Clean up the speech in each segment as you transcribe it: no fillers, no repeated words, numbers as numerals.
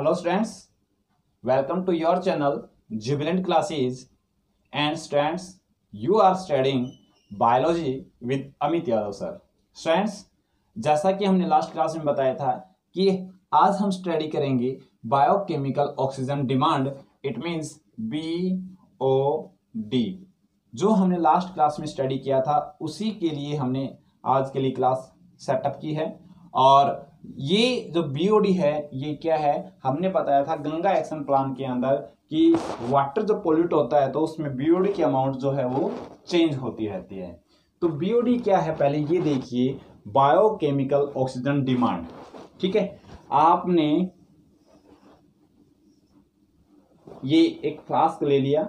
Hello students, welcome to your channel Jubilant Classes. And students, you are studying biology with Amit Yadav sir. Students, जैसा कि हमने last class में बताया था कि आज हम स्टडी करेंगे biochemical oxygen demand, it means BOD. जो हमने लास्ट क्लास में स्टडी किया था उसी के लिए हमने आज के लिए क्लास सेटअप की है. और ये जो BOD है ये क्या है, हमने बताया था गंगा एक्शन प्लान के अंदर कि वाटर जो पोल्यूट होता है तो उसमें BOD की अमाउंट जो है वो चेंज होती रहती है. तो BOD क्या है पहले ये देखिए, बायोकेमिकल ऑक्सीजन डिमांड. ठीक है, आपने ये एक फ्लास्क ले लिया,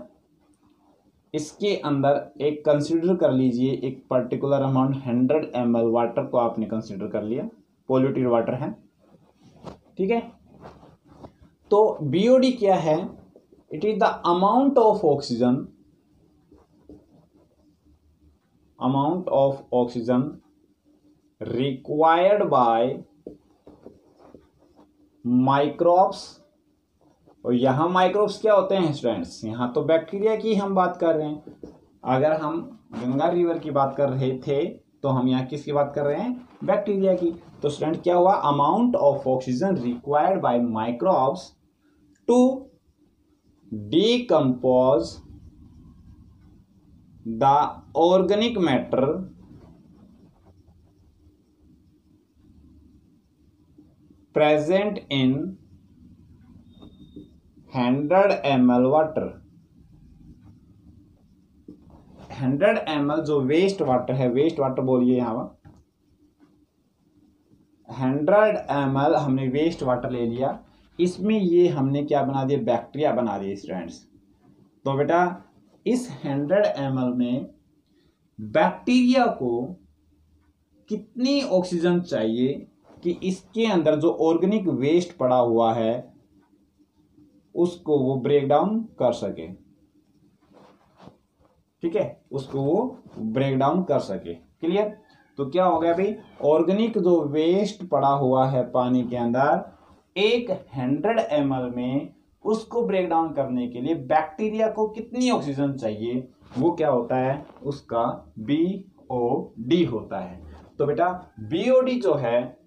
इसके अंदर एक कंसीडर कर लीजिए एक पर्टिकुलर अमाउंट 100 ml वाटर को आपने कंसीडर कर लिया, पोल्यूटेड वाटर है. ठीक है, तो BOD क्या है, it is the amount of oxygen required by microbes. और यहां माइक्रोब्स क्या होते हैं स्टूडेंट्स, यहां तो बैक्टीरिया की हम बात कर रहे हैं. अगर हम गंगा रिवर की बात कर रहे थे तो हम यहाँ किसकी बात कर रहे हैं, बैक्टीरिया की. तो स्टूडेंट क्या हुआ, amount of oxygen required by microbes to decompose the organic matter present in 100 ml water. 100 ml जो वेस्ट वाटर है, वेस्ट वाटर बोलिए यहां 100 ml हमने वेस्ट वाटर ले लिया, इसमें ये हमने क्या बना दिया, बैक्टीरिया बना दिए स्टूडेंट्स. तो बेटा इस 100 ml में बैक्टीरिया को कितनी ऑक्सीजन चाहिए कि इसके अंदर जो ऑर्गेनिक वेस्ट पड़ा हुआ है उसको वो ब्रेक डाउन कर सके. ठीक है, उसको वो ब्रेक डाउन कर सके. क्लियर. तो क्या हो गया भाई, ऑर्गेनिक जो वेस्ट पड़ा हुआ है पानी के अंदर, एक 100 ml में उसको ब्रेक डाउन करने के लिए बैक्टीरिया को कितनी ऑक्सीजन चाहिए, वो क्या होता है, उसका BOD होता है. तो बेटा BOD जो है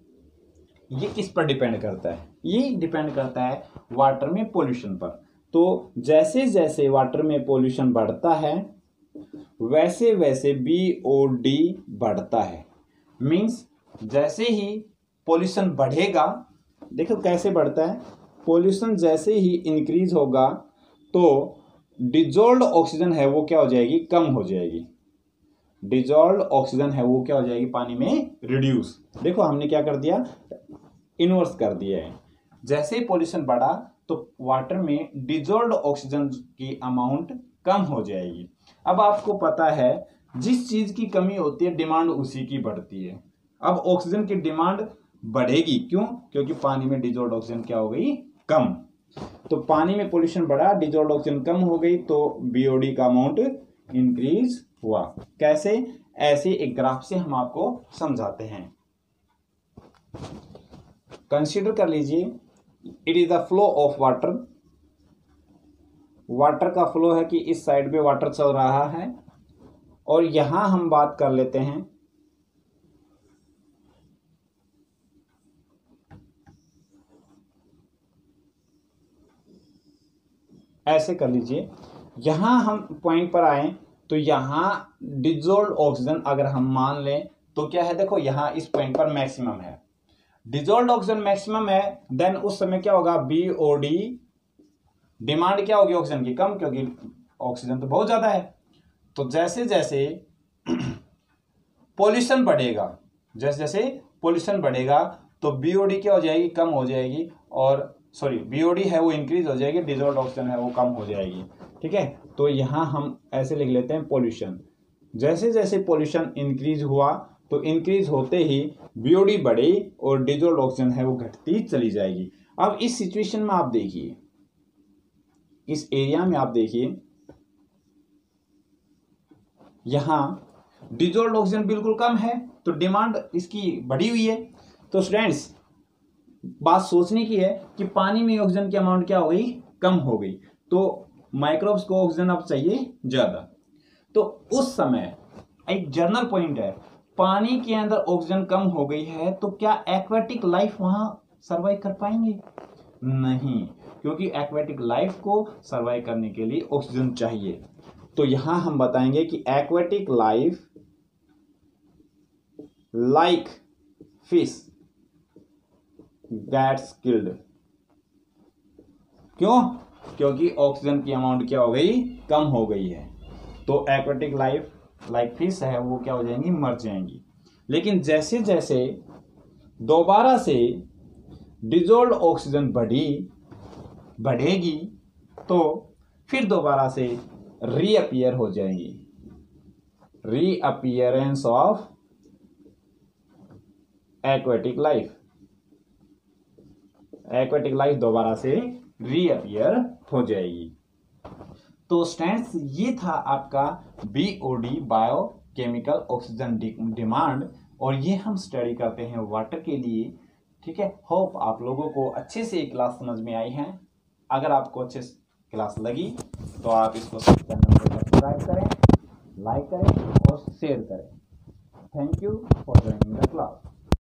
ये किस पर डिपेंड करता है, ये डिपेंड करता है वाटर में पोल्यूशन पर. तो जैसे जैसे वाटर में पोल्यूशन बढ़ता है वैसे वैसे BOD बढ़ता है. मींस जैसे ही पोल्यूशन बढ़ेगा, देखो कैसे बढ़ता है, पोल्यूशन जैसे ही इंक्रीज होगा तो डिजोल्व्ड ऑक्सीजन है वो क्या हो जाएगी, कम हो जाएगी. डिजोल्व्ड ऑक्सीजन है वो क्या हो जाएगी, पानी में रिड्यूस. देखो हमने क्या कर दिया, इनवर्स कर दिया है. जैसे ही पोल्यूशन बढ़ा तो वाटर में डिजोल्व्ड ऑक्सीजन की अमाउंट कम हो जाएगी. अब आपको पता है जिस चीज की कमी होती है डिमांड उसी की बढ़ती है. अब ऑक्सीजन की डिमांड बढ़ेगी, क्यों, क्योंकि पानी में डिजोल्व्ड ऑक्सीजन क्या हो गई, कम. तो पानी में पोल्यूशन बढ़ा, डिजोल्व्ड ऑक्सीजन कम हो गई, तो BOD का अमाउंट इंक्रीज हुआ. कैसे, ऐसे एक ग्राफ से हम आपको समझाते हैं. कंसीडर कर लीजिए, it is the flow of water. Water का फ्लो है कि इस साइड पे वाटर चल रहा है, और यहां हम बात कर लेते हैं ऐसे कर लीजिए, यहां हम पॉइंट पर आए तो यहां डिजोल्व्ड ऑक्सीजन अगर हम मान लें तो क्या है, देखो यहां इस पॉइंट पर मैक्सिमम है, डिजोल्व्ड ऑक्सीजन मैक्सिमम है, देन उस समय क्या होगा, BOD डिमांड क्या होगी ऑक्सीजन की, कम, क्योंकि ऑक्सीजन तो बहुत ज्यादा है. तो जैसे जैसे पोल्यूशन बढ़ेगा, जैसे जैसे पोल्यूशन बढ़ेगा तो BOD क्या हो जाएगी, कम हो जाएगी, और BOD है वो इंक्रीज हो जाएगी, डिजोल्व्ड ऑक्सीजन है वो कम हो जाएगी. ठीक है, तो यहां हम ऐसे लिख लेते हैं पोल्यूशन. जैसे जैसे पोल्यूशन इंक्रीज हुआ तो इंक्रीज होते ही BOD बढ़ी और डिजोल्व्ड ऑक्सीजन है वो घटती चली जाएगी. अब इस सिचुएशन में आप देखिए, इस एरिया में आप देखिए, यहां डिजोल्व्ड ऑक्सीजन बिल्कुल कम है तो डिमांड इसकी बढ़ी हुई है. तो स्टूडेंट्स बात सोचने की है कि पानी में ऑक्सीजन की अमाउंट क्या हो गई, कम हो गई, तो माइक्रोब्स को ऑक्सीजन अब चाहिए ज्यादा। तो उस समय एक जर्नल पॉइंट है, पानी के अंदर ऑक्सीजन कम हो गई है तो क्या एक्वेटिक लाइफ वहां सर्वाइव कर पाएंगे? नहीं, क्योंकि एक्वेटिक लाइफ को सर्वाइव करने के लिए ऑक्सीजन चाहिए। तो यहां हम बताएंगे कि aquatic life like fish gets killed. क्यों? क्योंकि ऑक्सीजन की अमाउंट क्या हो गई, कम हो गई है। तो एक्वेटिक लाइफ लाइक फिश है वो क्या हो जाएंगी, मर जाएंगी। लेकिन जैसे जैसे दोबारा से डिजोल्व ऑक्सीजन बढ़ेगी तो फिर दोबारा से रीअपियर हो जाएंगी, reappearance of aquatic life. Aquatic life दोबारा से रीअपियर हो जाएगी। तो स्टूडेंट्स ये था आपका बीओडी बायोकेमिकल ऑक्सीजन डिमांड, और ये हम स्टडी करते हैं वाटर के लिए। ठीक है, होप आप लोगों को अच्छे से क्लास समझ में आई है। अगर आपको अच्छे से क्लास लगी तो आप इसको चैनल को सब्सक्राइब करें, लाइक करें और शेयर करें। Thank you for joining the class.